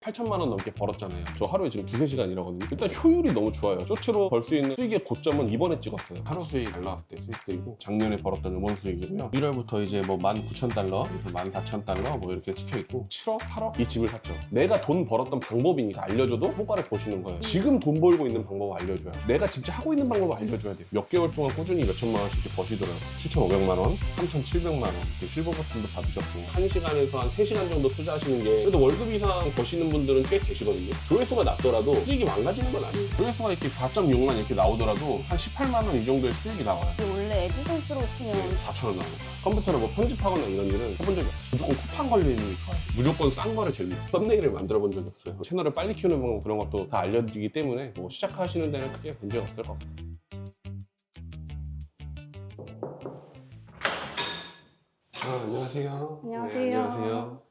8천만 원 넘게 벌었잖아요. 저 하루에 지금 2~3시간 일하거든요. 일단 효율이 너무 좋아요. 쇼츠로 벌 수 있는 수익의 고점은 이번에 찍었어요. 하루 수익 잘 나왔을 때 수익들이고, 작년에 벌었던 음원 수익이고요. 1월부터 이제 뭐 19,000달러, 그래서 14,000달러 뭐 이렇게 찍혀있고, 7억, 8억 이 집을 샀죠. 내가 돈 벌었던 방법이니까 알려줘도 효과를 보시는 거예요. 지금 돈 벌고 있는 방법을 알려줘야 돼. 내가 진짜 하고 있는 방법을 알려줘야 돼. 몇 개월 동안 꾸준히 몇천만 원씩 이렇게 버시더라고요. 7,500만 원, 3,700만 원, 실버 버튼도 받으셨고, 1시간에서 한 3시간 정도 투자하시는 게 그래도 월급 이상 버시는 분들은 꽤 계시거든요. 조회수가 낮더라도 수익이 망가지는 건 아니에요. 조회수가 이렇게 4.6만 이렇게 나오더라도 한 18만 원 이 정도의 수익이 나와요. 원래 에디선스로 치면 4,000원 나와요. 컴퓨터로 뭐 편집하거나 이런 일은 해본 적이 없어요. 무조건 쿠팡 걸리는 게 좋아요. 무조건 싼 거를 제일 썸네일을 만들어 본 적이 없어요. 채널을 빨리 키우는 방법 그런 것도 다 알려드리기 때문에 뭐 시작하시는 데는 크게 문제가 없을 것 같아요. 안녕하세요. 안녕하세요. 네, 안녕하세요.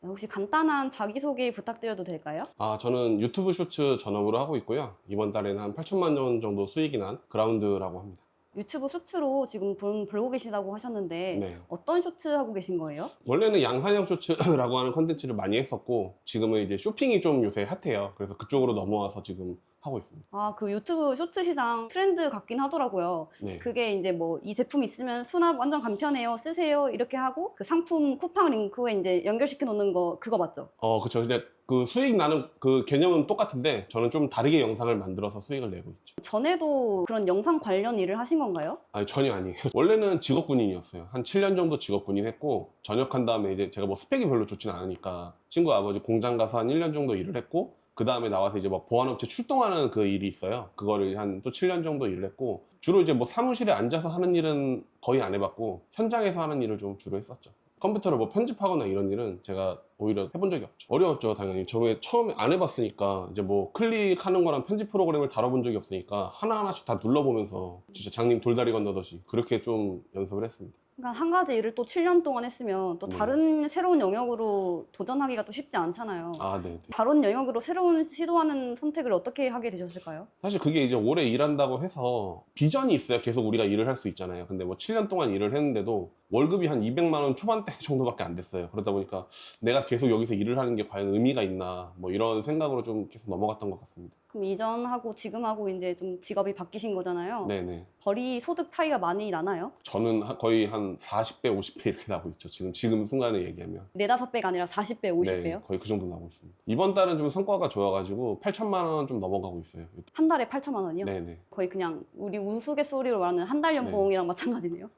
혹시 간단한 자기소개 부탁드려도 될까요? 저는 유튜브 쇼츠 전업으로 하고 있고요. 이번 달에는 한 8천만 원 정도 수익이 난 그라운드라고 합니다. 유튜브 쇼츠로 지금 벌고 계시다고 하셨는데 네. 어떤 쇼츠 하고 계신 거예요? 원래는 양산형 쇼츠라고 하는 컨텐츠를 많이 했었고, 지금은 이제 쇼핑이 좀 요새 핫해요. 그래서 그쪽으로 넘어와서 지금 하고 있습니다. 그 유튜브 쇼츠 시장 트렌드 같긴 하더라고요. 네. 그게 이제 뭐 이 제품 있으면 수납 완전 간편해요. 쓰세요. 이렇게 하고 그 상품 쿠팡 링크에 이제 연결시켜 놓는 거 그거 맞죠? 그쵸. 근데 그 수익 나는 그 개념은 똑같은데, 저는 좀 다르게 영상을 만들어서 수익을 내고 있죠. 전에도 그런 영상 관련 일을 하신 건가요? 아니, 전혀 아니에요. 원래는 직업 군인이었어요. 한 7년 정도 직업 군인 했고, 전역한 다음에 이제 제가 뭐 스펙이 별로 좋진 않으니까 친구 아버지 공장 가서 한 1년 정도 일을 했고, 그 다음에 나와서 이제 뭐 보안업체 출동하는 그 일이 있어요. 그거를 한 또 7년 정도 일을 했고, 주로 이제 뭐 사무실에 앉아서 하는 일은 거의 안 해봤고, 현장에서 하는 일을 좀 주로 했었죠. 컴퓨터를 뭐 편집하거나 이런 일은 제가 오히려 해본 적이 없죠. 어려웠죠, 당연히. 저는 처음에 안 해봤으니까, 이제 뭐 클릭하는 거랑 편집 프로그램을 다뤄본 적이 없으니까 하나하나씩 다 눌러보면서 진짜 장님 돌다리 건너듯이 그렇게 좀 연습을 했습니다. 그러니까 한 가지 일을 또 7년 동안 했으면 또 다른 새로운 영역으로 도전하기가 또 쉽지 않잖아요. 네. 다른 영역으로 새로운 시도하는 선택을 어떻게 하게 되셨을까요? 사실 그게 이제 오래 일한다고 해서 비전이 있어야 계속 우리가 일을 할 수 있잖아요. 근데 뭐 7년 동안 일을 했는데도 월급이 한 200만 원 초반대 정도밖에 안 됐어요. 그러다 보니까 내가 계속 여기서 일을 하는 게 과연 의미가 있나, 뭐 이런 생각으로 좀 계속 넘어갔던 것 같습니다. 그럼 이전하고 지금하고 이제 좀 직업이 바뀌신 거잖아요. 네네. 벌이 소득 차이가 많이 나나요? 저는 거의 한 40배, 50배 이렇게 나고 있죠. 지금 순간에 얘기하면. 4~5배가 아니라 40배, 50배요? 네, 거의 그 정도 나고 있습니다. 이번 달은 좀 성과가 좋아가지고 8천만 원 좀 넘어가고 있어요. 한 달에 8천만 원이요? 네네. 거의 그냥 우리 우스갯소리로 말하는 한 달 연봉이랑 마찬가지네요.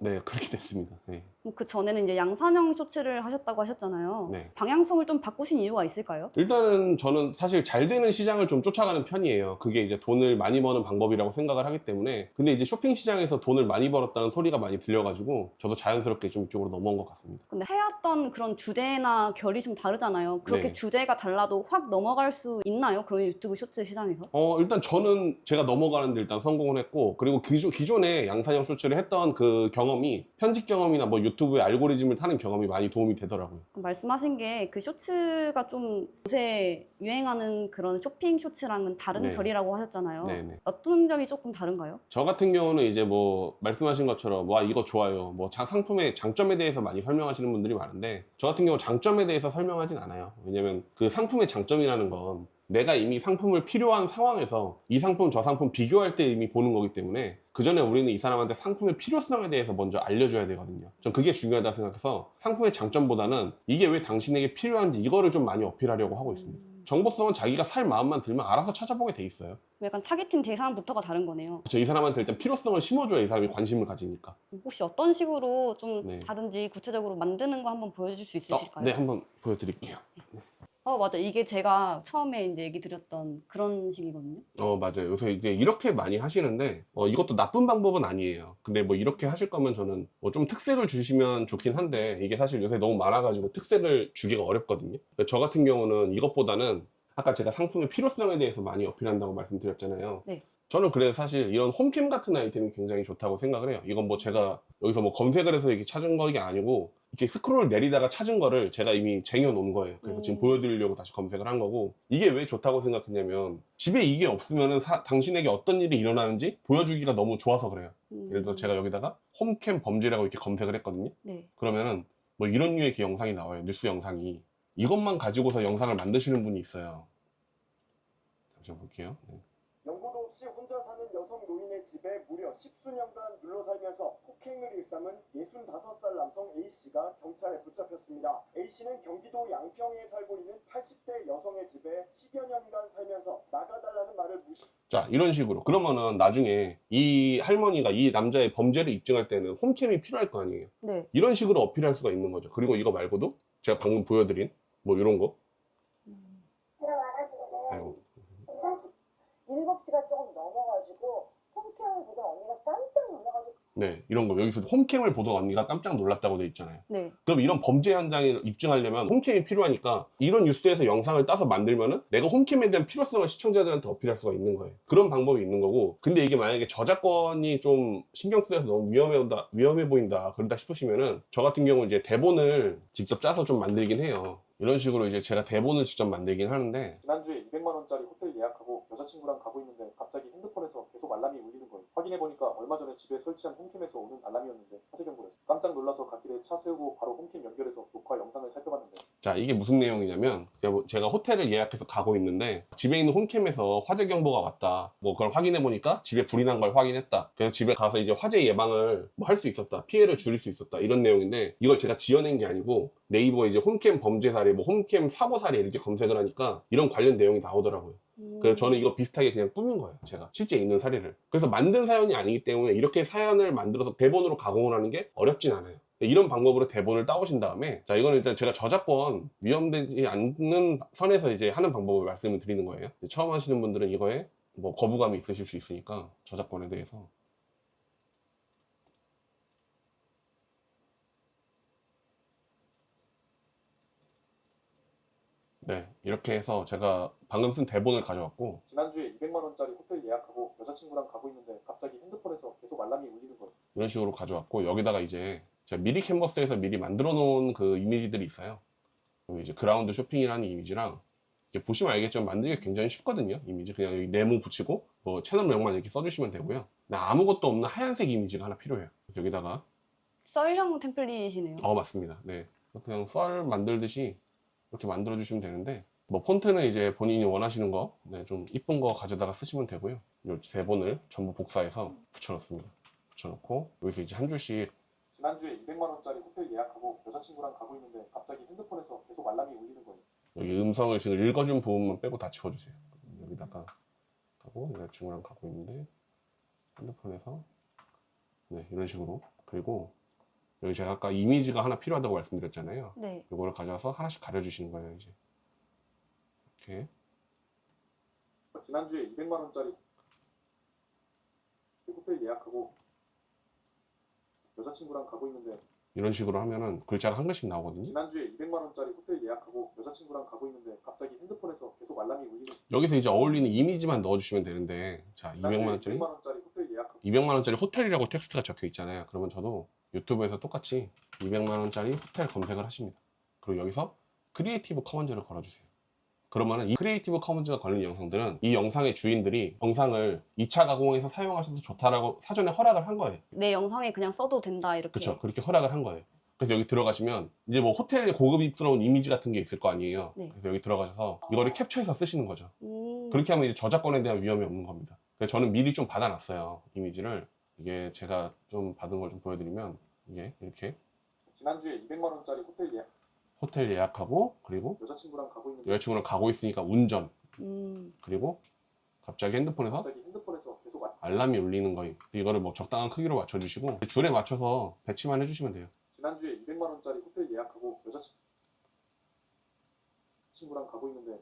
네, 그렇게 됐습니다. 네. 그 전에는 이제 양산형 쇼츠를 하셨다고 하셨잖아요. 네. 방향성을 좀 바꾸신 이유가 있을까요? 일단은 저는 사실 잘 되는 시장을 좀 쫓아가는 편이에요. 그게 이제 돈을 많이 버는 방법이라고 생각을 하기 때문에. 근데 이제 쇼핑 시장에서 돈을 많이 벌었다는 소리가 많이 들려가지고 저도 자연스럽게 좀 이쪽으로 넘어온 것 같습니다. 근데 해왔던 그런 주제나 결이 좀 다르잖아요. 그렇게 네. 주제가 달라도 확 넘어갈 수 있나요? 그런 유튜브 쇼츠 시장에서? 일단 저는 제가 넘어가는데 일단 성공을 했고, 그리고 기존에 양산형 쇼츠를 했던 그 경험이 편집 경험이나 뭐 유튜브의 알고리즘을 타는 경험이 많이 도움이 되더라고요. 말씀하신 게 그 쇼츠가 좀 요새 유행하는 그런 쇼핑 쇼츠랑은 다른 네. 결이라고 하셨잖아요. 네네. 어떤 점이 조금 다른가요? 저 같은 경우는 이제 뭐 말씀하신 것처럼 와 이거 좋아요, 뭐 상품의 장점에 대해서 많이 설명하시는 분들이 많은데, 저 같은 경우 장점에 대해서 설명하진 않아요. 왜냐면 그 상품의 장점이라는 건 내가 이미 상품을 필요한 상황에서 이 상품 저 상품 비교할 때 이미 보는 거기 때문에, 그 전에 우리는 이 사람한테 상품의 필요성에 대해서 먼저 알려줘야 되거든요. 전 그게 중요하다고 생각해서 상품의 장점보다는 이게 왜 당신에게 필요한지 이거를 좀 많이 어필하려고 하고 있습니다. 정보성은 자기가 살 마음만 들면 알아서 찾아보게 돼 있어요. 약간 타겟팅 대상부터가 다른 거네요. 이 사람한테 일단 필요성을 심어줘야 이 사람이 관심을 가지니까. 혹시 어떤 식으로 좀 네. 다른지 구체적으로 만드는 거 한번 보여줄 수 있으실까요? 네, 한번 보여드릴게요. 맞아. 이게 제가 처음에 이제 얘기 드렸던 그런 식이거든요. 맞아요. 요새 이제 이렇게 많이 하시는데, 이것도 나쁜 방법은 아니에요. 근데 뭐 이렇게 하실 거면 저는 뭐 좀 특색을 주시면 좋긴 한데, 이게 사실 요새 너무 많아가지고 특색을 주기가 어렵거든요. 저 같은 경우는 이것보다는 아까 제가 상품의 필요성에 대해서 많이 어필한다고 말씀드렸잖아요. 네. 저는 그래서 사실 이런 홈캠 같은 아이템이 굉장히 좋다고 생각을 해요. 이건 뭐 제가 여기서 뭐 검색을 해서 이렇게 찾은 게 아니고, 이렇게 스크롤 내리다가 찾은 거를 제가 이미 쟁여놓은 거예요. 그래서 지금 보여드리려고 다시 검색을 한 거고, 이게 왜 좋다고 생각했냐면 집에 이게 없으면은 당신에게 어떤 일이 일어나는지 보여주기가 너무 좋아서 그래요. 예를 들어 제가 여기다가 홈캠 범죄라고 이렇게 검색을 했거든요. 네. 그러면은 뭐 이런 류의 영상이 나와요. 뉴스 영상이. 이것만 가지고서 영상을 만드시는 분이 있어요. 잠시만 볼게요. 네. 연고도 없이 혼자 사는 여성 노인의 집에 무려 10수년간 눌러 살면서 폭행을 일삼은 65살 남성 A씨가 경찰에 붙잡혔습니다. A씨는 경기도 양평에 살고 있는 80대 여성의 집에 10여 년간 살면서 나가달라는 말을 자, 이런 식으로. 그러면은 나중에 이 할머니가 이 남자의 범죄를 입증할 때는 홈캠이 필요할 거 아니에요. 네. 이런 식으로 어필할 수가 있는 거죠. 그리고 이거 말고도 제가 방금 보여드린 뭐 이런 거. 아이고. 7시가 조금 넘어가지고 홈캠을 보던 언니가 깜짝 놀라가지고 네, 이런 거. 여기서 홈캠을 보던 언니가 깜짝 놀랐다고 돼 있잖아요. 네. 그럼 이런 범죄 현장을 입증하려면 홈캠이 필요하니까 이런 뉴스에서 영상을 따서 만들면은 내가 홈캠에 대한 필요성을 시청자들한테 어필할 수가 있는 거예요. 그런 방법이 있는 거고. 근데 이게 만약에 저작권이 좀 신경 쓰여서 너무 위험해 보인다 그런다 싶으시면은 저 같은 경우 이제 대본을 직접 짜서 좀 만들긴 해요. 이런 식으로 이제 제가 대본을 직접 만들긴 하는데 지난주에 200만 원짜리 호텔 예약하고 여자친구랑 가고 있는데 갑자기 핸드폰에서 계속 알람이 울리는 거예요. 확인해보니까 얼마 전에 집에 설치한 홈캠에서 오는 알람이었는데 화재 경보였어요. 깜짝 놀라서 갓길에 차 세우고 바로 홈캠 연결해서 녹화 영상을 살펴봤는데 자, 이게 무슨 내용이냐면 제가 호텔을 예약해서 가고 있는데 집에 있는 홈캠에서 화재 경보가 왔다. 뭐 그걸 확인해 보니까 집에 불이 난 걸 확인했다. 그래서 집에 가서 이제 화재 예방을 뭐 할 수 있었다. 피해를 줄일 수 있었다. 이런 내용인데 이걸 제가 지어낸 게 아니고 네이버에 이제 홈캠 범죄 사례, 뭐 홈캠 사고 사례 이렇게 검색을 하니까 이런 관련 내용이 나오더라고요. 그래서 저는 이거 비슷하게 그냥 꾸민 거예요. 제가 실제 있는 사례를. 그래서 만든 사연이 아니기 때문에 이렇게 사연을 만들어서 대본으로 가공을 하는 게 어렵진 않아요. 이런 방법으로 대본을 따오신 다음에 자, 이거는 일단 제가 저작권 위험되지 않는 선에서 이제 하는 방법을 말씀을 드리는 거예요. 처음 하시는 분들은 이거에 뭐 거부감이 있으실 수 있으니까 저작권에 대해서. 네, 이렇게 해서 제가 방금 쓴 대본을 가져왔고 지난주에 200만 원짜리 호텔 예약하고 여자친구랑 가고 있는데 갑자기 핸드폰에서 계속 알람이 울리는 거예요. 이런 식으로 가져왔고 여기다가 이제 제가 미리 캔버스에서 미리 만들어 놓은 그 이미지들이 있어요. 여기 이제 그라운드 쇼핑이라는 이미지랑 이렇게 보시면 알겠지만 만들기가 굉장히 쉽거든요. 이미지 그냥 여기 네모 붙이고 뭐 채널명만 이렇게 써주시면 되고요. 아무것도 없는 하얀색 이미지가 하나 필요해요. 그래서 여기다가 썰형 템플릿이네요. 맞습니다. 네, 그냥 썰 만들듯이 이렇게 만들어 주시면 되는데 뭐 폰트는 이제 본인이 원하시는 거, 네, 좀 이쁜 거 가져다가 쓰시면 되고요. 이 대본을 전부 복사해서 붙여놓습니다. 붙여놓고 여기서 이제 한 줄씩 지난주에 200만 원짜리 호텔 예약하고 여자친구랑 가고 있는데 갑자기 핸드폰에서 계속 알람이 울리는 거예요. 여기 음성을 지금 읽어준 부분만 빼고 다 지워주세요. 여기다가 하고 여자친구랑 가고 있는데 핸드폰에서 네, 이런 식으로. 그리고 여기 제가 아까 이미지가 하나 필요하다고 말씀드렸잖아요. 네. 이거를 가져와서 하나씩 가려주시는 거예요. 이제 이렇게. 지난주에 200만 원짜리 호텔 예약하고 여자친구랑 가고 있는데 이런 식으로 하면은 글자가 한 글씩 나오거든요. 지난주에 200만 원짜리 호텔 예약하고 여자친구랑 가고 있는데 갑자기 핸드폰에서 계속 알람이 울리는 거예요. 여기서 이제 어울리는 이미지만 넣어주시면 되는데 자, 200만 원짜리 200만 원짜리 호텔 예약하고 200만 원짜리 호텔이라고 텍스트가 적혀 있잖아요. 그러면 저도 유튜브에서 똑같이 200만 원짜리 호텔 검색을 하십니다. 그리고 여기서 크리에이티브 커먼즈를 걸어주세요. 그러면은 이 크리에이티브 커먼즈가 걸린 영상들은 이 영상의 주인들이 영상을 2차 가공해서 사용하셔도 좋다라고 사전에 허락을 한 거예요. 내 영상에 그냥 써도 된다 이렇게. 그렇죠. 그렇게 허락을 한 거예요. 그래서 여기 들어가시면 이제 뭐 호텔의 고급스러운 이미지 같은 게 있을 거 아니에요. 네. 그래서 여기 들어가셔서 이거를 캡처해서 쓰시는 거죠. 음. 그렇게 하면 이제 저작권에 대한 위험이 없는 겁니다. 그래서 저는 미리 좀 받아놨어요. 이미지를. 이게 제가 좀 받은 걸 좀 보여드리면 이게 이렇게 지난주에 200만 원짜리 호텔 예약하고 그리고 여자친구랑 가고 있는데 여자친구랑 가고 있으니까 운전 음. 그리고 갑자기 핸드폰에서 갑자기 핸드폰에서 계속 알람이 울리는 거예요. 이거를 뭐 적당한 크기로 맞춰주시고 줄에 맞춰서 배치만 해주시면 돼요. 지난주에 200만 원짜리 호텔 예약하고 여자친구랑 가고 있는데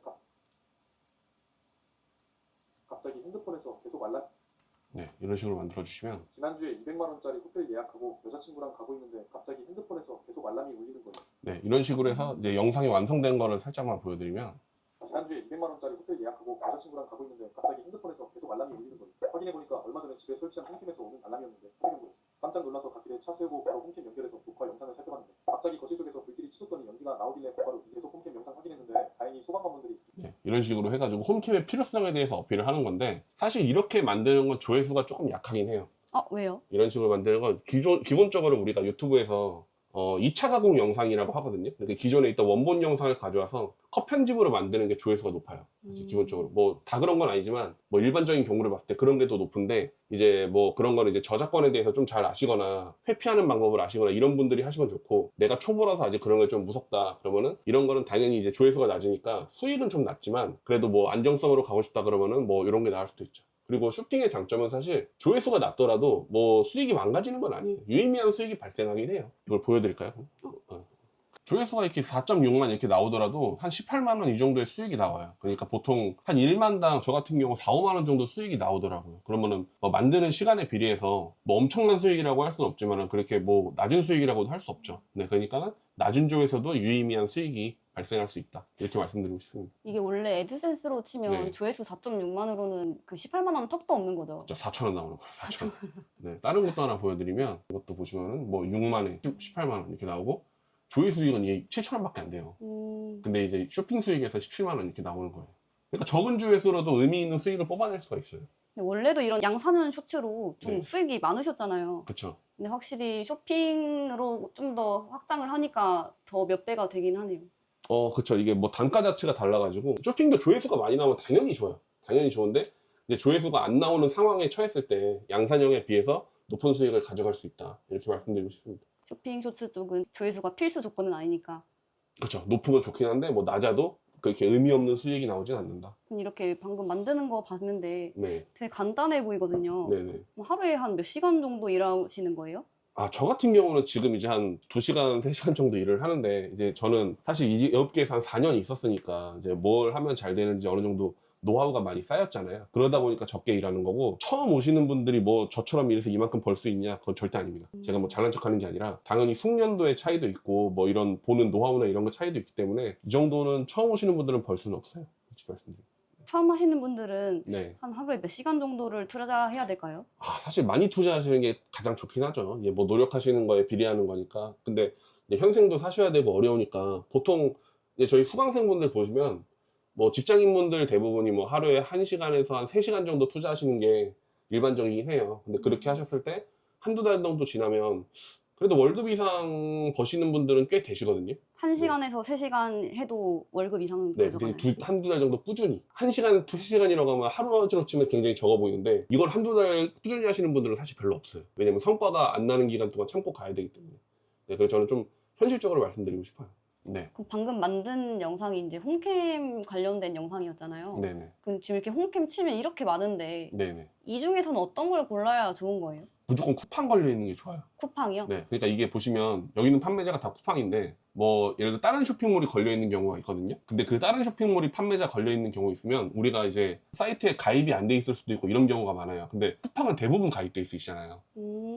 갑자기 핸드폰에서 계속 알람 네, 이런 식으로 만들어 주시면 지난주에 200만 원짜리 호텔 예약하고 여자친구랑 가고 있는데 갑자기 핸드폰에서 계속 알람이 울리는 거예요. 네, 이런 식으로 해서 이제 영상이 완성된 거를 살짝만 보여드리면 지난주에 200만 원짜리 호텔 예약하고 여자친구랑 가고 있는데 갑자기 핸드폰에서 계속 알람이 울리는 거예요. 확인해보니까 얼마 전에 집에 설치한 홈캠에서 오는 알람이었는데 화재 경보였어요. 깜짝 놀라서 갓길에 차 세우고 바로 홈캠 연결해서 녹화 영상을 살펴봤는데 갑자기 거실 쪽에서 불길이 치솟더니 연기가 나오길래 곧바로 계속 홈캠 영상 확인했는데 다행히 소방관분들이 네, 이런 식으로 해가지고 홈캠의 필요성에 대해서 어필을 하는 건데 사실 이렇게 만드는 건 조회수가 조금 약하긴 해요. 왜요? 이런 식으로 만드는 건 기본적으로 우리가 유튜브에서 2차 가공 영상이라고 하거든요. 근데 기존에 있던 원본 영상을 가져와서 컷 편집으로 만드는 게 조회수가 높아요. 기본적으로 뭐 다 그런 건 아니지만 뭐 일반적인 경우를 봤을 때 그런 게 더 높은데, 이제 뭐 그런 거는 이제 저작권에 대해서 좀 잘 아시거나 회피하는 방법을 아시거나 이런 분들이 하시면 좋고, 내가 초보라서 아직 그런 게 좀 무섭다 그러면은 이런 거는 당연히 이제 조회수가 낮으니까 수익은 좀 낮지만 그래도 뭐 안정성으로 가고 싶다 그러면은 뭐 이런 게 나을 수도 있죠. 그리고 쇼핑의 장점은 사실 조회수가 낮더라도 뭐 수익이 망가지는 건 아니에요. 유의미한 수익이 발생하긴 해요. 이걸 보여드릴까요? 조회수가 이렇게 4.6만 이렇게 나오더라도 한 18만 원 이 정도의 수익이 나와요. 그러니까 보통 한 1만당 저 같은 경우 4, 5만 원 정도 수익이 나오더라고요. 그러면은 뭐 만드는 시간에 비례해서 뭐 엄청난 수익이라고 할 수는 없지만 그렇게 뭐 낮은 수익이라고도 할 수 없죠. 네, 그러니까 낮은 조회수도 유의미한 수익이 발생할 수 있다, 이렇게 말씀드리고 싶습니다. 이게 원래 애드센스로 치면 네. 조회수 4.6만으로는 그 18만 원 턱도 없는 거죠. 4,000원 나오는 거예요. 4,000원. 네, 다른 것도 하나 보여드리면 이것도 보시면은 뭐 6만에 18만 원 이렇게 나오고 조회 수익은 7,000원밖에 안 돼요. 근데 이제 쇼핑 수익에서 17만 원 이렇게 나오는 거예요. 그러니까 적은 조회수로도 의미 있는 수익을 뽑아낼 수가 있어요. 근데 원래도 이런 양산형 쇼츠로 좀 네. 수익이 많으셨잖아요. 그쵸? 근데 확실히 쇼핑으로 좀 더 확장을 하니까 더 몇 배가 되긴 하네요. 그쵸. 이게 뭐 단가 자체가 달라가지고 쇼핑도 조회수가 많이 나오면 당연히 좋아요. 당연히 좋은데 이제 조회수가 안 나오는 상황에 처했을 때 양산형에 비해서 높은 수익을 가져갈 수 있다, 이렇게 말씀드리고 싶습니다. 쇼핑 쇼츠 쪽은 조회수가 필수 조건은 아니니까. 그쵸. 높으면 좋긴 한데 뭐 낮아도 그렇게 의미 없는 수익이 나오진 않는다. 이렇게 방금 만드는 거 봤는데 네. 되게 간단해 보이거든요. 네네. 하루에 한 몇 시간 정도 일하시는 거예요? 저 같은 경우는 지금 이제 한 2시간, 3시간 정도 일을 하는데, 이제 저는 사실 이 업계에서 한 4년 있었으니까 이제 뭘 하면 잘 되는지 어느 정도 노하우가 많이 쌓였잖아요. 그러다 보니까 적게 일하는 거고, 처음 오시는 분들이 뭐 저처럼 일해서 이만큼 벌 수 있냐? 그건 절대 아닙니다. 제가 뭐 잘난 척 하는 게 아니라 당연히 숙련도의 차이도 있고 뭐 이런 보는 노하우나 이런 거 차이도 있기 때문에 이 정도는 처음 오시는 분들은 벌 수는 없어요. 솔직히 말씀드리면. 처음 하시는 분들은 네. 한 하루에 몇 시간 정도를 투자해야 될까요? 사실 많이 투자하시는 게 가장 좋긴 하죠. 이게 뭐 노력하시는 거에 비례하는 거니까. 근데 이제 현생도 사셔야 되고 어려우니까 보통 이제 저희 수강생분들 보시면 뭐 직장인분들 대부분이 뭐 하루에 1시간에서 한 3시간 정도 투자하시는 게 일반적이긴 해요. 근데 그렇게 하셨을 때 한두 달 정도 지나면 그래도 월급 이상 버시는 분들은 꽤 되시거든요. 1시간에서 3시간 해도 월급 이상은 네, 가져가나요? 근데 한두 달 정도 꾸준히. 1시간, 2시간이라고 하면 하루로 치면 굉장히 적어 보이는데, 이걸 한두 달 꾸준히 하시는 분들은 사실 별로 없어요. 왜냐면 성과가 안 나는 기간 동안 참고 가야 되기 때문에. 네, 그래서 저는 좀 현실적으로 말씀드리고 싶어요. 네. 그럼 방금 만든 영상이 이제 홈캠 관련된 영상이었잖아요. 네네. 그럼 지금 이렇게 홈캠 치면 이렇게 많은데 네네. 이 중에서는 어떤 걸 골라야 좋은 거예요? 무조건 쿠팡 걸려 있는 게 좋아요. 쿠팡이요? 네. 그러니까 이게 보시면 여기는 판매자가 다 쿠팡인데, 뭐 예를 들어 다른 쇼핑몰이 걸려 있는 경우가 있거든요. 근데 그 다른 쇼핑몰이 판매자 걸려 있는 경우 있으면 우리가 이제 사이트에 가입이 안 돼 있을 수도 있고 이런 경우가 많아요. 근데 쿠팡은 대부분 가입돼 있으시잖아요.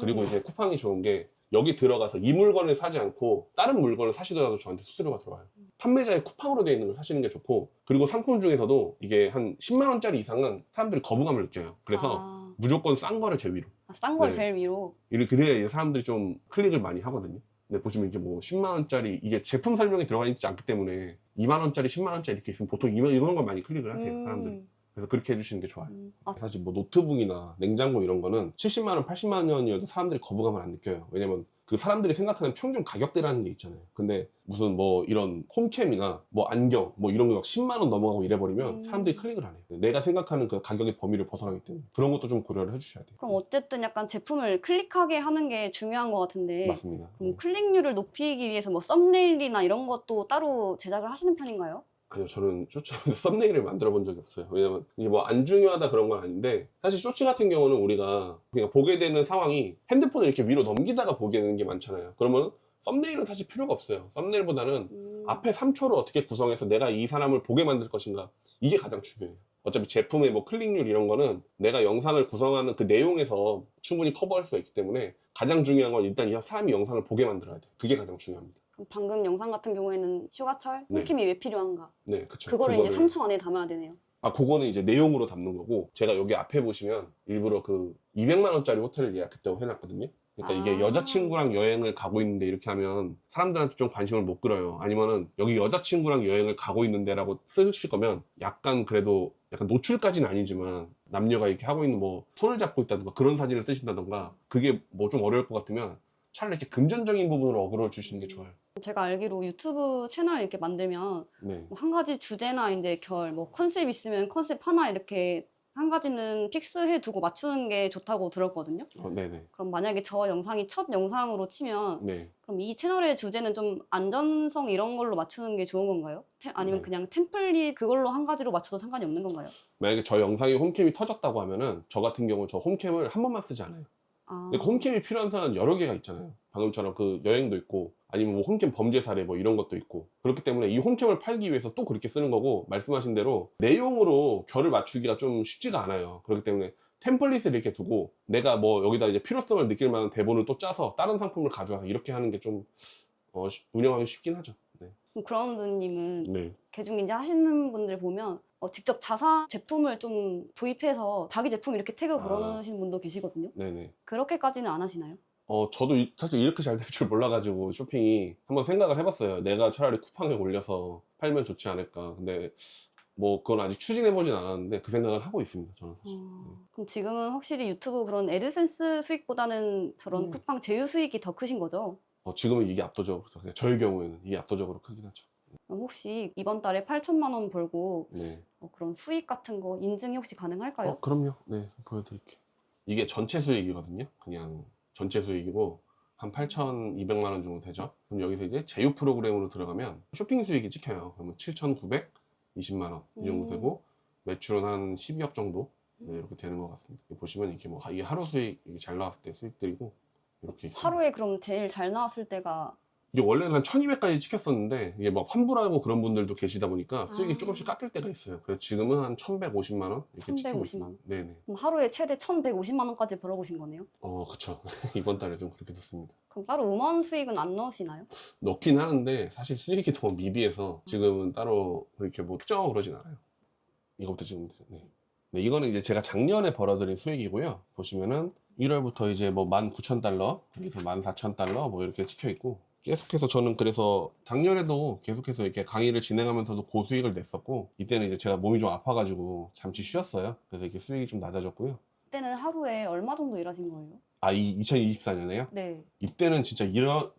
그리고 이제 쿠팡이 좋은 게 여기 들어가서 이 물건을 사지 않고 다른 물건을 사시더라도 저한테 수수료가 들어와요. 판매자의 쿠팡으로 되어 있는 걸 사시는 게 좋고, 그리고 상품 중에서도 이게 한 10만 원짜리 이상은 사람들이 거부감을 느껴요. 그래서 무조건 싼 거를 제일 위로. 싼 걸 네. 제일 위로. 그래야 이제 사람들이 좀 클릭을 많이 하거든요. 근데 보시면 이게 뭐 10만 원짜리 이게 제품 설명이 들어가 있지 않기 때문에 2만 원짜리, 10만 원짜리 이렇게 있으면 보통 이런 걸 많이 클릭을 하세요, 사람들이. 그래서 그렇게 해주시는 게 좋아요. 사실 뭐 노트북이나 냉장고 이런 거는 70만 원, 80만 원이어도 사람들이 거부감을 안 느껴요. 왜냐면 그 사람들이 생각하는 평균 가격대라는 게 있잖아요. 근데 무슨 뭐 이런 홈캠이나 뭐 안경 뭐 이런 거 막 10만 원 넘어가고 이래버리면 사람들이 클릭을 안 해요. 내가 생각하는 그 가격의 범위를 벗어나기 때문에 그런 것도 좀 고려를 해주셔야 돼요. 그럼 어쨌든 약간 제품을 클릭하게 하는 게 중요한 것 같은데, 맞습니다. 그럼 클릭률을 높이기 위해서 뭐 썸네일이나 이런 것도 따로 제작을 하시는 편인가요? 아니요, 저는 쇼츠 썸네일을 만들어 본 적이 없어요. 왜냐면 이게 뭐 안 중요하다 그런 건 아닌데, 사실 쇼츠 같은 경우는 우리가 그냥 보게 되는 상황이 핸드폰을 이렇게 위로 넘기다가 보게 되는 게 많잖아요. 그러면 썸네일은 사실 필요가 없어요. 썸네일보다는 앞에 3초를 어떻게 구성해서 내가 이 사람을 보게 만들 것인가, 이게 가장 중요해요. 어차피 제품의 뭐 클릭률 이런 거는 내가 영상을 구성하는 그 내용에서 충분히 커버할 수가 있기 때문에 가장 중요한 건 일단 이 사람이 영상을 보게 만들어야 돼요. 그게 가장 중요합니다. 그럼 방금 영상 같은 경우에는 휴가철 네. 홈캠이 왜 필요한가? 네, 그쵸. 그거를 이제 3초 안에 담아야 되네요. 그거는 이제 내용으로 담는 거고, 제가 여기 앞에 보시면 일부러 그 200만 원짜리 호텔을 예약했다고 해놨거든요. 그러니까 이게 여자친구랑 여행을 가고 있는데 이렇게 하면 사람들한테 좀 관심을 못 끌어요. 아니면은 여기 여자친구랑 여행을 가고 있는데라고 쓰실 거면 약간 그래도 약간 노출까지는 아니지만 남녀가 이렇게 하고 있는 뭐 손을 잡고 있다든가 그런 사진을 쓰신다든가, 그게 뭐 좀 어려울 것 같으면 차라리 이렇게 금전적인 부분으로 어그로를 주시는 게 좋아요. 제가 알기로 유튜브 채널 이렇게 만들면 네. 뭐한 가지 주제나 이제 결, 뭐 컨셉 있으면 컨셉 하나 이렇게 한 가지는 픽스해 두고 맞추는 게 좋다고 들었거든요. 네네. 그럼 만약에 저 영상이 첫 영상으로 치면 네. 그럼 이 채널의 주제는 좀 안전성 이런 걸로 맞추는 게 좋은 건가요? 아니면 네. 그냥 템플릿 그걸로 한 가지로 맞춰도 상관이 없는 건가요? 만약에 저 영상이 홈캠이 터졌다고 하면은 저 같은 경우는 저 홈캠을 한 번만 쓰지 않아요. 아, 근데 홈캠이 필요한 사람은 여러 개가 있잖아요. 방금처럼 그 여행도 있고 아니면 뭐 홈캠 범죄 사례 뭐 이런 것도 있고 그렇기 때문에 이 홈캠을 팔기 위해서 또 그렇게 쓰는 거고 말씀하신 대로 내용으로 결을 맞추기가 좀 쉽지가 않아요. 그렇기 때문에 템플릿을 이렇게 두고 내가 뭐 여기다 이제 필요성을 느낄 만한 대본을 또 짜서 다른 상품을 가져와서 이렇게 하는 게 좀 운영하기 쉽긴 하죠. 네. 그럼 그라운드님은 네. 개중인지 하시는 분들 보면 직접 자사 제품을 좀 도입해서 자기 제품 이렇게 태그 아. 걸어놓으시는 분도 계시거든요. 네네. 그렇게까지는 안 하시나요? 저도 사실 이렇게 잘 될 줄 몰라가지고 쇼핑이 한번 생각을 해봤어요. 내가 차라리 쿠팡에 올려서 팔면 좋지 않을까. 근데 뭐 그건 아직 추진해보진 않았는데 그 생각을 하고 있습니다. 저는 사실. 그럼 지금은 확실히 유튜브 그런 애드센스 수익보다는 저런 쿠팡 제휴 수익이 더 크신 거죠? 지금은 이게 압도적으로 그냥 저의 경우에는 이게 압도적으로 크긴 하죠. 그럼 혹시 이번 달에 8천만 원 벌고 네. 그런 수익 같은 거 인증이 혹시 가능할까요? 그럼요. 네, 보여드릴게요. 이게 전체 수익이거든요. 그냥 전체 수익이고 한 8,200만 원 정도 되죠. 그럼 여기서 이제 제휴 프로그램으로 들어가면 쇼핑 수익이 찍혀요. 그러면 7,920만 원 이 정도 되고 매출은 한 12억 정도 네, 이렇게 되는 것 같습니다. 보시면 이렇게 뭐 이게 하루 수익 이게 잘 나왔을 때 수익들이고 이렇게 있습니다. 하루에 그럼 제일 잘 나왔을 때가 이게 원래는 한 1,200까지 찍혔었는데 이게 막 환불하고 그런 분들도 계시다 보니까 수익이 조금씩 깎일 때가 있어요. 그래서 지금은 한 1,150만 원 이렇게 찍히고 1,150만 있습니다. 원. 네네. 그럼 하루에 최대 1,150만 원까지 벌어보신 거네요? 그쵸. 이번 달에 좀 그렇게 됐습니다. 그럼 따로 음원 수익은 안 넣으시나요? 넣긴 하는데 사실 수익이 너무 미비해서 지금은 따로 그렇게 뭐 특정하고 그러진 않아요. 이것부터 지금 네. 네, 이거는 이제 제가 작년에 벌어들인 수익이고요. 보시면은 1월부터 이제 뭐 19,000달러, 여기서 14,000달러 뭐 이렇게 찍혀 있고 계속해서 저는 그래서 작년에도 계속해서 이렇게 강의를 진행하면서도 고수익을 냈었고 이때는 이제 제가 몸이 좀 아파가지고 잠시 쉬었어요. 그래서 이렇게 수익이 좀 낮아졌고요. 그때는 하루에 얼마 정도 일하신 거예요? 이 2024년에요? 네. 이때는 진짜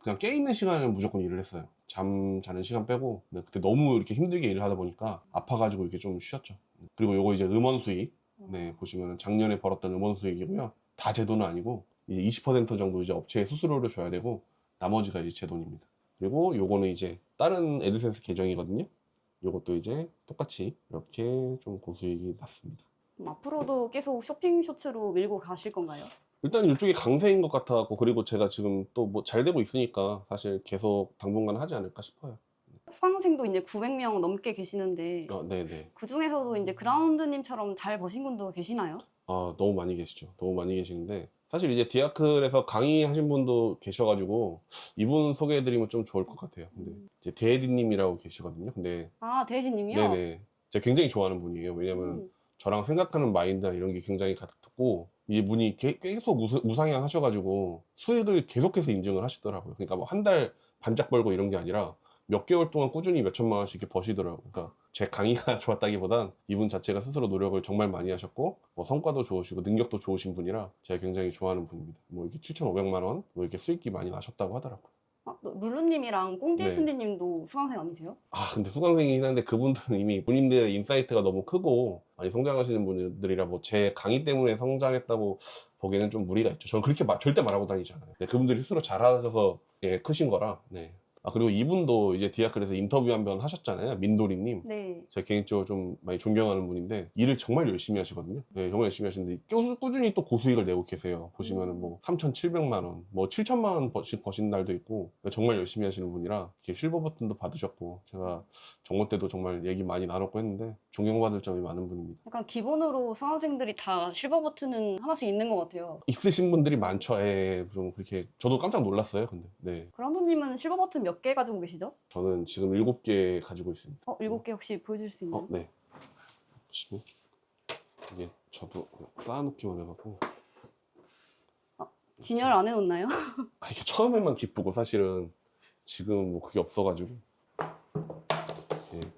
그냥 깨있는 시간에는 무조건 일을 했어요. 잠 자는 시간 빼고. 근데 그때 너무 이렇게 힘들게 일을 하다 보니까 아파가지고 이렇게 좀 쉬었죠. 그리고 요거 이제 음원 수익. 네, 보시면 작년에 벌었던 음원 수익이고요. 다 제 돈은 아니고 이제 20% 정도 이제 업체에 수수료를 줘야 되고 나머지가 이제 제 돈입니다. 그리고 요거는 이제 다른 애드센스 계정이거든요. 요것도 이제 똑같이 이렇게 좀 고수익이 났습니다. 그럼 앞으로도 계속 쇼핑 쇼츠로 밀고 가실 건가요? 일단 이쪽이 강세인 것 같아갖고 그리고 제가 지금 또 뭐 잘 되고 있으니까 사실 계속 당분간 하지 않을까 싶어요. 수강생도 이제 900명 넘게 계시는데 네네. 그 중에서도 이제 그라운드님처럼 잘 버신 분도 계시나요? 너무 많이 계시죠. 너무 많이 계시는데 사실 이제 디아클에서 강의하신 분도 계셔가지고 이분 소개해드리면 좀 좋을 것 같아요. 근데 이제 대디님이라고 계시거든요. 근데 아, 대혜진님이요? 네네. 제가 굉장히 좋아하는 분이에요. 왜냐면 저랑 생각하는 마인드나 이런 게 굉장히 같고 이 분이 계속 우상향 하셔가지고 수익을 계속해서 인증을 하시더라고요. 그러니까 뭐 한 달 반짝 벌고 이런 게 아니라 몇 개월 동안 꾸준히 몇 천만 원씩 이렇게 버시더라고요. 그러니까 제 강의가 좋았다기보단 이분 자체가 스스로 노력을 정말 많이 하셨고 뭐 성과도 좋으시고 능력도 좋으신 분이라 제가 굉장히 좋아하는 분입니다. 뭐 이렇게 7,500만 원 뭐 이렇게 수익이 많이 나셨다고 하더라고요. 룰루님이랑 꽁지 네. 순디님도 수강생 아니세요? 근데 수강생이긴 한데 그분들은 이미 본인들의 인사이트가 너무 크고 많이 성장하시는 분들이라 뭐 제 강의 때문에 성장했다고 보기에는 좀 무리가 있죠. 저는 그렇게 절대 말하고 다니지 않아요. 네, 그분들이 스스로 잘하셔서 크신 거라. 네. 그리고 이분도 이제 디아클에서 인터뷰 한 번 하셨잖아요. 민도리님. 네. 제가 개인적으로 좀 많이 존경하는 분인데 일을 정말 열심히 하시거든요. 네, 정말 열심히 하시는데 꾸준히 또 고수익을 내고 계세요. 보시면은 뭐 3,700만 원, 뭐 7천만 원 버신 날도 있고 정말 열심히 하시는 분이라 이렇게 실버 버튼도 받으셨고 제가 정모 때도 정말 얘기 많이 나눴고 했는데 존경받을 점이 많은 분입니다. 약간 기본으로 수강생들이 다 실버 버튼은 하나씩 있는 것 같아요. 있으신 분들이 많죠. 좀 그렇게 저도 깜짝 놀랐어요. 근데 네, 그라운드님은 실버 버튼 몇 개 가지고 계시죠? 저는 지금 7개 가지고 있습니다. 7개 혹시 보여줄 수 있나요? 네. 보시면 이게 저도 쌓아놓기만 해갖고 진열 안 해놓나요? 이게 처음에만 기쁘고 사실은 지금 뭐 그게 없어가지고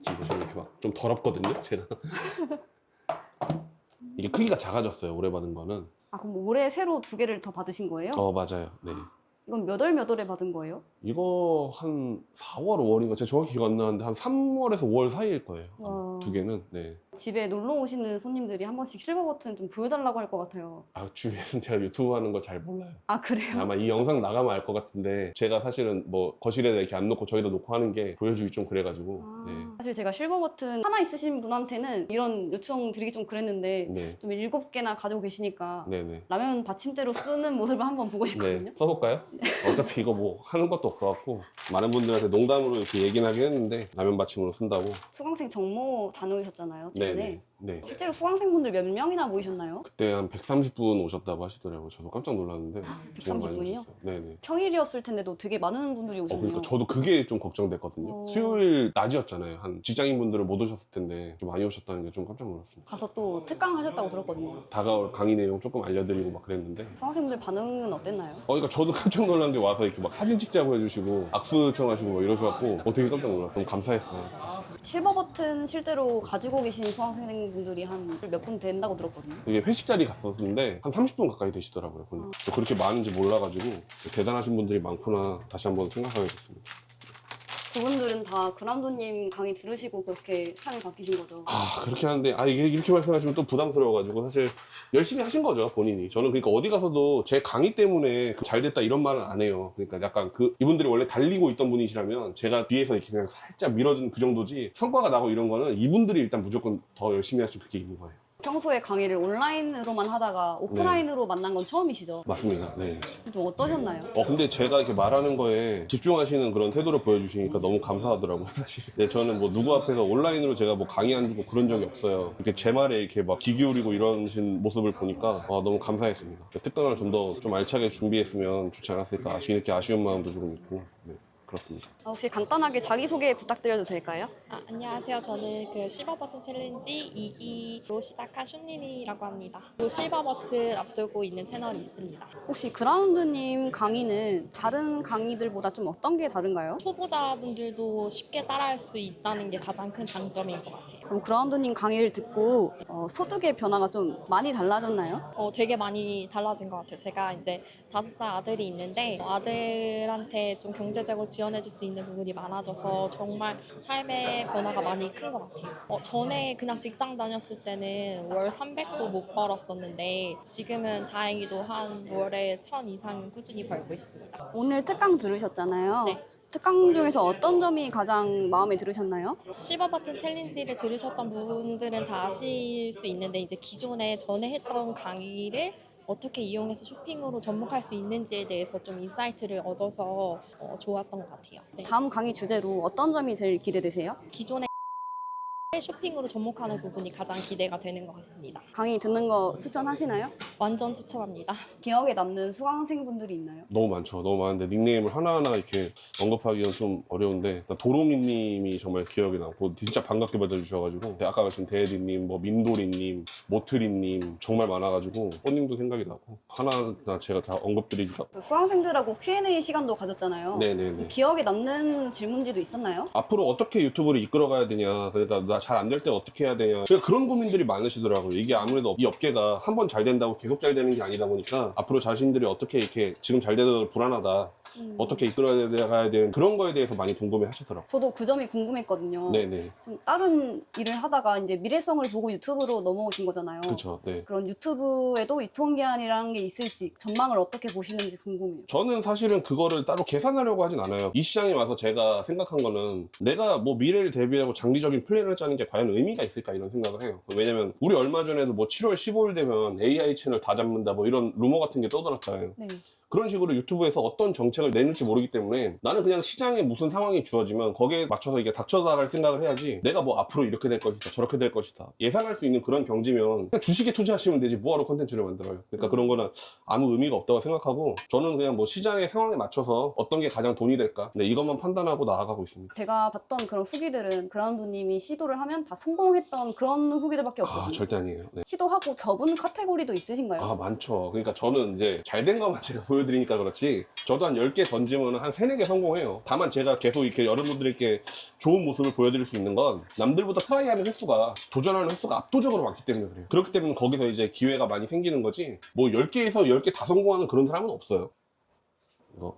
지금 보시면 이렇게 막 좀 더럽거든요 제가. 이게 크기가 작아졌어요 올해 받은 거는. 그럼 올해 새로 2개를 더 받으신 거예요? 맞아요. 네. 이건 몇 월에 받은 거예요? 이거 한 4월, 5월인가 제가 정확히 기억 안 나는데 한 3월에서 5월 사이일 거예요. 와. 두 개는. 네. 집에 놀러 오시는 손님들이 한 번씩 실버 버튼 좀 보여달라고 할 것 같아요. 아, 주위에서는 제가 유튜브 하는 거 잘 몰라요. 아, 그래요? 아마 이 영상 나가면 알 것 같은데 제가 사실은 뭐 거실에 이렇게 안 놓고 저기다 놓고 하는 게 보여주기 좀 그래가지고. 아, 네. 사실 제가 실버 버튼 하나 있으신 분한테는 이런 요청 드리기 좀 그랬는데 네. 좀 7개나 가지고 계시니까 네네. 라면 받침대로 쓰는 모습을 한번 보고 싶거든요. 네, 써볼까요? 어차피 이거 뭐 하는 것도 없어갖고 많은 분들한테 농담으로 이렇게 얘기는 하긴 했는데 라면 받침으로 쓴다고. 수강생 정모 다녀오셨잖아요, 최근에. 네네. 네. 실제로 수강생분들 몇 명이나 모이셨나요? 그때 한 130분 오셨다고 하시더라고요. 저도 깜짝 놀랐는데. 정말 많이 130분 이요? 오셨어요. 네네. 평일이었을 텐데도 되게 많은 분들이 오셨네요. 그러니까 저도 그게 좀 걱정됐거든요. 수요일 낮이었잖아요. 한 직장인분들은 못 오셨을 텐데 좀 많이 오셨다는 게 좀 깜짝 놀랐습니다. 가서 또 특강 하셨다고 들었거든요. 다가올 강의 내용 조금 알려드리고 막 그랬는데 수강생분들 반응은 어땠나요? 그러니까 저도 깜짝 놀란 게 와서 이렇게 막 사진 찍자고 해주시고 악수 요청하시고 막 이러셔갖고 되게 깜짝 놀랐어요. 너무 감사했어요. 사실. 실버 버튼 실제로 가지고 계신 수강생분들이 한 몇 분 된다고 들었거든요. 이게 회식 자리 갔었는데 한 30분 가까이 되시더라고요. 보니까. 그렇게 많은지 몰라가지고 대단하신 분들이 많구나 다시 한번 생각하게 됐습니다. 그분들은 다 그라운드님 강의 들으시고 그렇게 삶이 바뀌신 거죠. 아 그렇게 하는데 이게 이렇게 말씀하시면 또 부담스러워가지고 사실 열심히 하신 거죠 본인이. 저는 그러니까 어디 가서도 제 강의 때문에 잘 됐다 이런 말은 안 해요. 그러니까 약간 이분들이 원래 달리고 있던 분이시라면 제가 뒤에서 이렇게 그냥 살짝 밀어준 그 정도지 성과가 나고 이런 거는 이분들이 일단 무조건 더 열심히 하시고 그게 있는 거예요. 평소에 강의를 온라인으로만 하다가 오프라인으로 만난 건 처음이시죠? 맞습니다. 네. 좀 어떠셨나요? 근데 제가 이렇게 말하는 거에 집중하시는 그런 태도를 보여주시니까 너무 감사하더라고요, 사실. 네, 저는 뭐 누구 앞에서 온라인으로 제가 뭐 강의 안 주고 그런 적이 없어요. 이렇게 제 말에 이렇게 막 귀 기울이고 이러신 모습을 보니까 너무 감사했습니다. 특강을 좀 더 좀 알차게 준비했으면 좋지 않았을까 뒤늦게 아쉬운 마음도 조금 있고. 네, 그렇습니다. 혹시 간단하게 자기소개 부탁드려도 될까요? 안녕하세요. 저는 그 실버버튼 챌린지 2기로 시작한 슌님이라고 합니다. 또 실버버튼 앞두고 있는 채널이 있습니다. 혹시 그라운드님 강의는 다른 강의들보다 좀 어떤 게 다른가요? 초보자분들도 쉽게 따라할 수 있다는 게 가장 큰 장점인 것 같아요. 그럼 그라운드님 강의를 듣고 소득의 변화가 좀 많이 달라졌나요? 되게 많이 달라진 것 같아요. 제가 이제 5살 아들이 있는데 아들한테 좀 경제적으로 지원해줄 수 있는 부분이 많아져서 정말 삶의 변화가 많이 큰 것 같아요. 전에 그냥 직장 다녔을 때는 월 300도 못 벌었었는데 지금은 다행히도 한 월에 1000 이상은 꾸준히 벌고 있습니다. 오늘 특강 들으셨잖아요. 네. 특강 중에서 어떤 점이 가장 마음에 들으셨나요? 실버버튼 챌린지를 들으셨던 분들은 다 아실 수 있는데 이제 기존에 전에 했던 강의를 어떻게 이용해서 쇼핑으로 접목할 수 있는지에 대해서 좀 인사이트를 얻어서 좋았던 것 같아요. 네. 다음 강의 주제로 어떤 점이 제일 기대되세요? 기존에 쇼핑으로 접목하는 부분이 가장 기대가 되는 것 같습니다. 강의 듣는 거 추천하시나요? 완전 추천합니다. 기억에 남는 수강생분들이 있나요? 너무 많죠. 너무 많은데 닉네임을 하나하나 이렇게 언급하기는 좀 어려운데 도로미님이 정말 기억에 남고 진짜 반갑게 받아주셔가지고 아까 말씀 대리님, 뭐 민도리님, 모트리님 정말 많아가지고 꽃님도 생각이 나고 하나하나 제가 다 언급드리기가. 수강생들하고 Q&A 시간도 가졌잖아요. 네네네. 기억에 남는 질문지도 있었나요? 앞으로 어떻게 유튜브를 이끌어가야 되냐, 그러니까 나 잘 안 될 때 어떻게 해야 되냐, 그런 고민들이 많으시더라고요. 이게 아무래도 이 업계가 한 번 잘 된다고 계속 잘 되는 게 아니다 보니까 앞으로 자신들이 어떻게 이렇게 지금 잘 되도 불안하다, 어떻게 이끌어가야 되는 그런 거에 대해서 많이 궁금해 하시더라고요. 저도 그 점이 궁금했거든요. 네네. 좀 다른 일을 하다가 이제 미래성을 보고 유튜브로 넘어오신 거잖아요. 그쵸. 네. 그런 유튜브에도 유통기한이라는 게 있을지 전망을 어떻게 보시는지 궁금해요. 저는 사실은 그거를 따로 계산하려고 하진 않아요. 이 시장에 와서 제가 생각한 거는 내가 뭐 미래를 대비하고 장기적인 플랜을 짜는 게 과연 의미가 있을까 이런 생각을 해요. 왜냐면 우리 얼마 전에도 뭐 7월 15일 되면 AI 채널 다 잡는다 뭐 이런 루머 같은 게 떠들었잖아요. 네. 그런 식으로 유튜브에서 어떤 정책을 내놓을지 모르기 때문에 나는 그냥 시장에 무슨 상황이 주어지면 거기에 맞춰서 이게 닥쳐나갈 생각을 해야지, 내가 뭐 앞으로 이렇게 될 것이다 저렇게 될 것이다 예상할 수 있는 그런 경지면 그냥 주식에 투자하시면 되지 뭐하러 컨텐츠를 만들어요. 그러니까 그런 거는 아무 의미가 없다고 생각하고 저는 그냥 뭐 시장의 상황에 맞춰서 어떤 게 가장 돈이 될까, 네, 이것만 판단하고 나아가고 있습니다. 제가 봤던 그런 후기들은 그라운드님이 시도를 하면 다 성공했던 그런 후기들밖에 없거든요. 절대 아니에요. 네. 시도하고 접은 카테고리도 있으신가요? 많죠. 그러니까 저는 이제 잘 된 것만 제가 보여드리니까 그렇지 저도 한 10개 던지면 한 3, 4개 성공해요. 다만 제가 계속 이렇게 여러분들께 좋은 모습을 보여드릴 수 있는 건 남들보다 트라이하는 횟수가, 도전하는 횟수가 압도적으로 많기 때문에 그래요. 그렇기 때문에 거기서 이제 기회가 많이 생기는 거지 뭐 10개에서 10개 다 성공하는 그런 사람은 없어요. 이거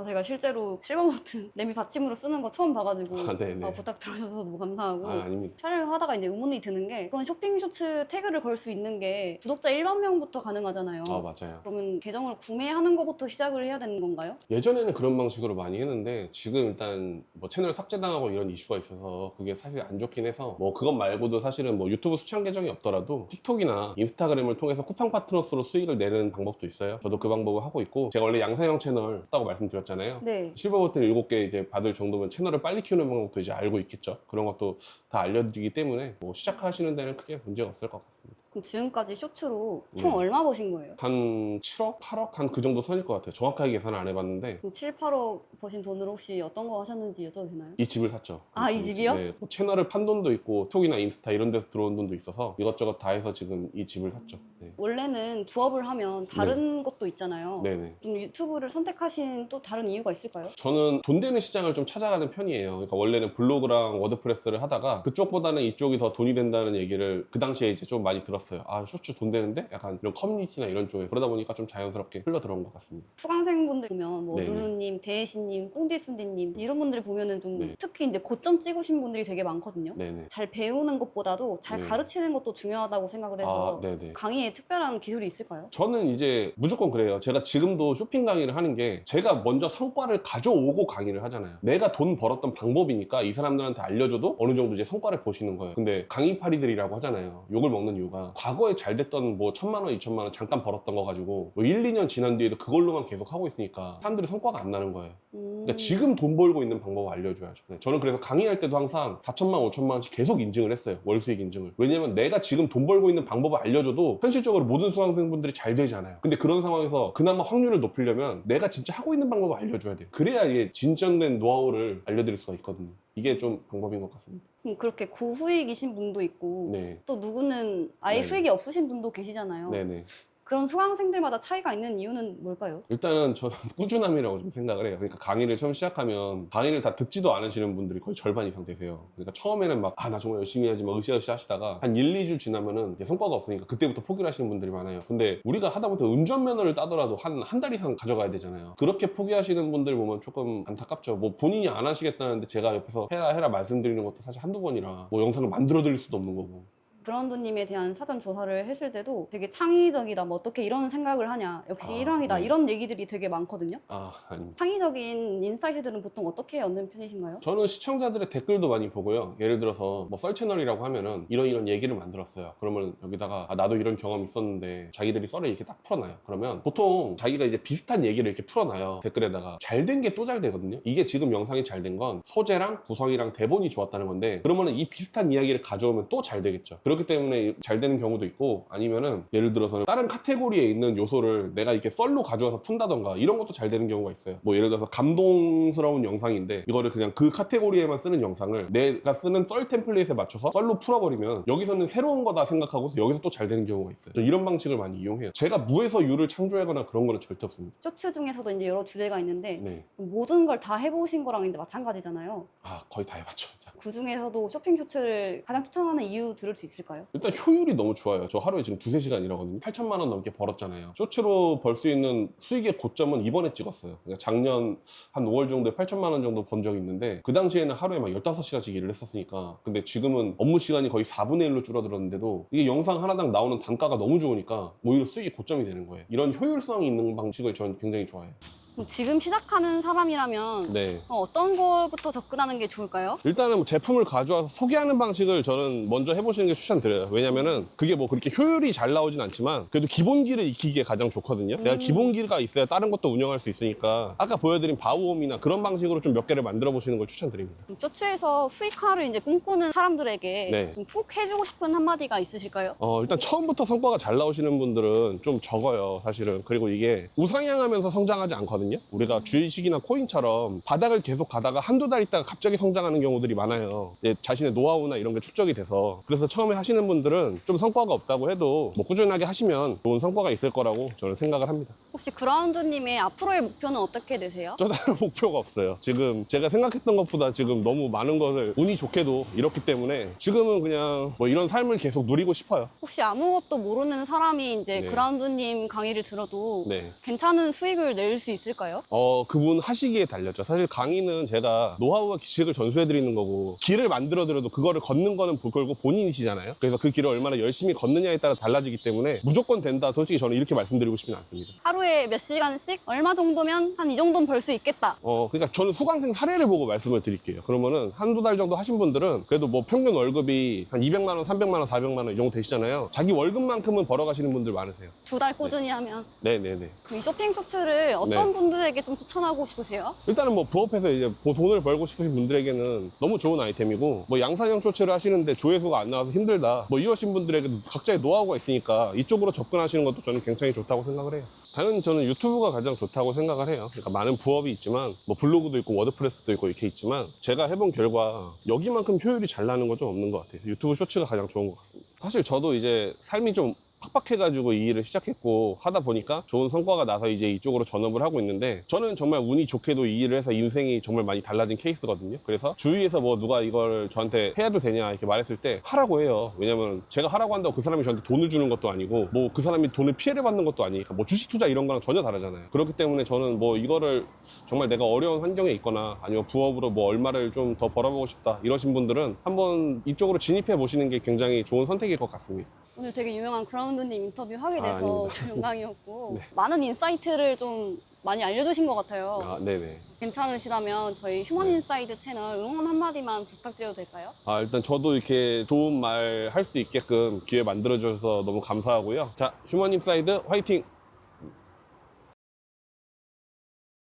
제가 실제로 실버 버튼 내미 받침으로 쓰는 거 처음 봐가지고 아, 네네. 부탁드려서 너무 감사하고 아닙니다. 촬영을 하다가 이제 의문이 드는 게 그런 쇼핑 쇼츠 태그를 걸 수 있는 게 구독자 1만 명부터 가능하잖아요. 맞아요. 그러면 계정을 구매하는 것부터 시작을 해야 되는 건가요? 예전에는 그런 방식으로 많이 했는데 지금 일단 뭐 채널 삭제당하고 이런 이슈가 있어서 그게 사실 안 좋긴 해서 뭐 그것 말고도 사실은 뭐 유튜브 수강 계정이 없더라도 틱톡이나 인스타그램을 통해서 쿠팡 파트너스로 수익을 내는 방법도 있어요. 저도 그 방법을 하고 있고 제가 원래 양산형 채널 했다고 말씀드렸잖아요. 네. 실버 버튼 7개 이제 받을 정도면 채널을 빨리 키우는 방법도 이제 알고 있겠죠. 그런 것도 다 알려드리기 때문에 뭐 시작하시는 데는 크게 문제가 없을 것 같습니다. 그럼 지금까지 쇼츠로 총 네. 얼마 버신 거예요? 한 7억? 8억? 한 그 정도 선일 것 같아요. 정확하게 계산을 안 해봤는데 그럼 7, 8억 버신 돈으로 혹시 어떤 거 하셨는지 여쭤도 되나요? 이 집을 샀죠. 아, 이 집이요? 네. 뭐 채널을 판 돈도 있고 톡이나 인스타 이런 데서 들어온 돈도 있어서 이것저것 다 해서 지금 이 집을 샀죠. 네. 원래는 부업을 하면 다른 것도 있잖아요. 네네. 좀 유튜브를 선택하신 또 다른 이유가 있을까요? 저는 돈 되는 시장을 좀 찾아가는 편이에요. 그러니까 원래는 블로그랑 워드프레스를 하다가 그쪽보다는 이쪽이 더 돈이 된다는 얘기를 그 당시에 이제 좀 많이 들었어요. 아, 쇼츠 돈 되는데? 약간 이런 커뮤니티나 이런 쪽에 그러다 보니까 좀 자연스럽게 흘러 들어온 것 같습니다. 수강생분들 보면 뭐 네네. 룰루님, 대혜씨님, 꽁디순디님 이런 분들 보면은 좀 네. 특히 이제 고점 찍으신 분들이 되게 많거든요. 네네. 잘 배우는 것보다도 잘 네. 가르치는 것도 중요하다고 생각을 해서 아, 네네. 강의에 특별한 기술이 있을까요? 저는 이제 무조건 그래요. 제가 지금도 쇼핑 강의를 하는 게 제가 먼저 성과를 가져오고 강의를 하잖아요. 내가 돈 벌었던 방법이니까 이 사람들한테 알려줘도 어느 정도 이제 성과를 보시는 거예요. 근데 강의파리들이라고 하잖아요. 욕을 먹는 이유가 과거에 잘 됐던 뭐 1,000만 원, 2,000만 원 잠깐 벌었던 거 가지고 뭐 1, 2년 지난 뒤에도 그걸로만 계속 하고 있으니까 사람들이 성과가 안 나는 거예요. 그러니까 지금 돈 벌고 있는 방법을 알려줘야죠. 네, 저는 그래서 강의할 때도 항상 4천만, 5천만 원씩 계속 인증을 했어요. 월 수익 인증을. 왜냐면 내가 지금 돈 벌고 있는 방법을 알려줘도 현실적으로 모든 수강생분들이 잘 되잖아요. 근데 그런 상황에서 그나마 확률을 높이려면 내가 진짜 하고 있는 방법을 알려줘야 돼요. 그래야 이게 진전된 노하우를 알려드릴 수가 있거든요. 이게 좀 방법인 것 같습니다. 그렇게 고수익이신 분도 있고 네. 또 누구는 아예 네네. 수익이 없으신 분도 계시잖아요. 네네. 그런 수강생들마다 차이가 있는 이유는 뭘까요? 일단은 저는 꾸준함이라고 좀 생각을 해요. 그러니까 강의를 처음 시작하면 강의를 다 듣지도 않으시는 분들이 거의 절반 이상 되세요. 그러니까 처음에는 막 나 정말 열심히 해야지 막 으쌰으쌰 하시다가 한 1, 2주 지나면은 이제 성과가 없으니까 그때부터 포기를 하시는 분들이 많아요. 근데 우리가 하다못해 운전면허를 따더라도 한 달 이상 가져가야 되잖아요. 그렇게 포기하시는 분들 보면 조금 안타깝죠. 뭐 본인이 안 하시겠다는데 제가 옆에서 해라 말씀드리는 것도 사실 한두 번이라 뭐 영상을 만들어 드릴 수도 없는 거고. 브라운드님에 대한 사전 조사를 했을 때도 되게 창의적이다, 뭐 어떻게 이런 생각을 하냐, 역시 아, 일왕이다, 네. 이런 얘기들이 되게 많거든요. 아닙니다. 창의적인 인사이트들은 보통 어떻게 얻는 편이신가요? 저는 시청자들의 댓글도 많이 보고요. 예를 들어서 뭐 썰 채널이라고 하면은 이런 얘기를 만들었어요. 그러면 여기다가 나도 이런 경험 있었는데 자기들이 썰을 이렇게 딱 풀어놔요. 그러면 보통 자기가 이제 비슷한 얘기를 이렇게 풀어놔요. 댓글에다가 잘 된 게 또 잘 되거든요. 이게 지금 영상이 잘 된 건 소재랑 구성이랑 대본이 좋았다는 건데 그러면은 이 비슷한 이야기를 가져오면 또 잘 되겠죠. 그렇기 때문에 잘 되는 경우도 있고 아니면은 예를 들어서는 다른 카테고리에 있는 요소를 내가 이렇게 썰로 가져와서 푼다던가 이런 것도 잘 되는 경우가 있어요. 뭐 예를 들어서 감동스러운 영상인데 이거를 그냥 그 카테고리에만 쓰는 영상을 내가 쓰는 썰 템플릿에 맞춰서 썰로 풀어버리면 여기서는 새로운 거다 생각하고 여기서 또 잘 되는 경우가 있어요. 이런 방식을 많이 이용해요. 제가 무에서 유를 창조하거나 그런 거는 절대 없습니다. 쇼츠 중에서도 이제 여러 주제가 있는데 네. 모든 걸 다 해보신 거랑 이제 마찬가지잖아요. 거의 다 해봤죠. 그 중에서도 쇼핑 쇼츠를 가장 추천하는 이유 들을 수 있을까요? 일단 효율이 너무 좋아요. 저 하루에 지금 2-3시간 일하거든요. 8천만 원 넘게 벌었잖아요. 쇼츠로 벌 수 있는 수익의 고점은 이번에 찍었어요. 그러니까 작년 한 5월 정도에 8천만 원 정도 번 적이 있는데 그 당시에는 하루에 막 15시간씩 일을 했었으니까 근데 지금은 업무 시간이 거의 4분의 1로 줄어들었는데도 이게 영상 하나당 나오는 단가가 너무 좋으니까 오히려 수익이 고점이 되는 거예요. 이런 효율성이 있는 방식을 저는 굉장히 좋아해요. 그럼 지금 시작하는 사람이라면 네. 어떤 거부터 접근하는 게 좋을까요? 일단은 제품을 가져와서 소개하는 방식을 저는 먼저 해보시는 게 추천드려요. 왜냐면은 그게 뭐 그렇게 효율이 잘 나오진 않지만 그래도 기본기를 익히기에 가장 좋거든요. 내가 기본기가 있어야 다른 것도 운영할 수 있으니까 아까 보여드린 바우홈이나 그런 방식으로 좀 몇 개를 만들어 보시는 걸 추천드립니다. 쇼츠에서 수익화를 이제 꿈꾸는 사람들에게 네. 꼭 해주고 싶은 한마디가 있으실까요? 일단 처음부터 성과가 잘 나오시는 분들은 좀 적어요, 사실은. 그리고 이게 우상향하면서 성장하지 않거든요. 우리가 주식이나 코인처럼 바닥을 계속 가다가 한두 달 있다가 갑자기 성장하는 경우들이 많아요. 이제 자신의 노하우나 이런 게 축적이 돼서. 그래서 처음에 하시는 분들은 좀 성과가 없다고 해도 뭐 꾸준하게 하시면 좋은 성과가 있을 거라고 저는 생각을 합니다. 혹시 그라운드님의 앞으로의 목표는 어떻게 되세요? 저 다른 목표가 없어요. 지금 제가 생각했던 것보다 지금 너무 많은 것을 운이 좋게도 잃었기 때문에 지금은 그냥 뭐 이런 삶을 계속 누리고 싶어요. 혹시 아무것도 모르는 사람이 이제 네. 그라운드님 강의를 들어도 네. 괜찮은 수익을 낼 수 있을까요? 그분 하시기에 달렸죠. 사실 강의는 제가 노하우와 지식을 전수해드리는 거고 길을 만들어드려도 그거를 걷는 거는 결국 본인이시잖아요. 그래서 그 길을 얼마나 열심히 걷느냐에 따라 달라지기 때문에 무조건 된다. 솔직히 저는 이렇게 말씀드리고 싶지는 않습니다. 하루에 몇 시간씩 얼마 정도면 한 이 정도는 벌 수 있겠다. 그러니까 저는 수강생 사례를 보고 말씀을 드릴게요. 그러면은 한두 달 정도 하신 분들은 그래도 뭐 평균 월급이 한 200만 원, 300만 원, 400만 원 이 정도 되시잖아요. 자기 월급만큼은 벌어가시는 분들 많으세요. 2달 꾸준히 하면. 네네네. 이 쇼핑 셔츠를 어떤 네. 분들에게 좀 추천하고 싶으세요? 일단은 뭐 부업해서 이제 돈을 벌고 싶으신 분들에게는 너무 좋은 아이템이고 뭐 양산형 쇼츠를 하시는데 조회수가 안 나와서 힘들다 뭐 이러신 분들에게도 각자의 노하우가 있으니까 이쪽으로 접근하시는 것도 저는 굉장히 좋다고 생각을 해요. 당연히 저는 유튜브가 가장 좋다고 생각을 해요. 그러니까 많은 부업이 있지만 뭐 블로그도 있고 워드프레스도 있고 이렇게 있지만 제가 해본 결과 여기만큼 효율이 잘 나는 건 좀 없는 것 같아요. 유튜브 쇼츠가 가장 좋은 것 같습니다. 사실 저도 이제 삶이 좀 팍팍해가지고 이 일을 시작했고 하다 보니까 좋은 성과가 나서 이제 이쪽으로 전업을 하고 있는데 저는 정말 운이 좋게도 이 일을 해서 인생이 정말 많이 달라진 케이스거든요. 그래서 주위에서 뭐 누가 이걸 저한테 해야도 되냐 이렇게 말했을 때 하라고 해요. 왜냐면 제가 하라고 한다고 그 사람이 저한테 돈을 주는 것도 아니고 뭐 그 사람이 돈을 피해를 받는 것도 아니니까 뭐 주식 투자 이런 거랑 전혀 다르잖아요. 그렇기 때문에 저는 뭐 이거를 정말 내가 어려운 환경에 있거나 아니면 부업으로 뭐 얼마를 좀 더 벌어보고 싶다 이러신 분들은 한번 이쪽으로 진입해 보시는 게 굉장히 좋은 선택일 것 같습니다. 오늘 되게 유명한 그라운드님 인터뷰 하게 돼서 아닙니다. 참 영광이었고 네. 많은 인사이트를 좀 많이 알려주신 것 같아요. 아, 네네. 괜찮으시다면 저희 휴먼 인사이드 채널 응원 한마디만 부탁드려도 될까요? 일단 저도 이렇게 좋은 말 할 수 있게끔 기회 만들어주셔서 너무 감사하고요. 자, 휴먼 인사이드 화이팅!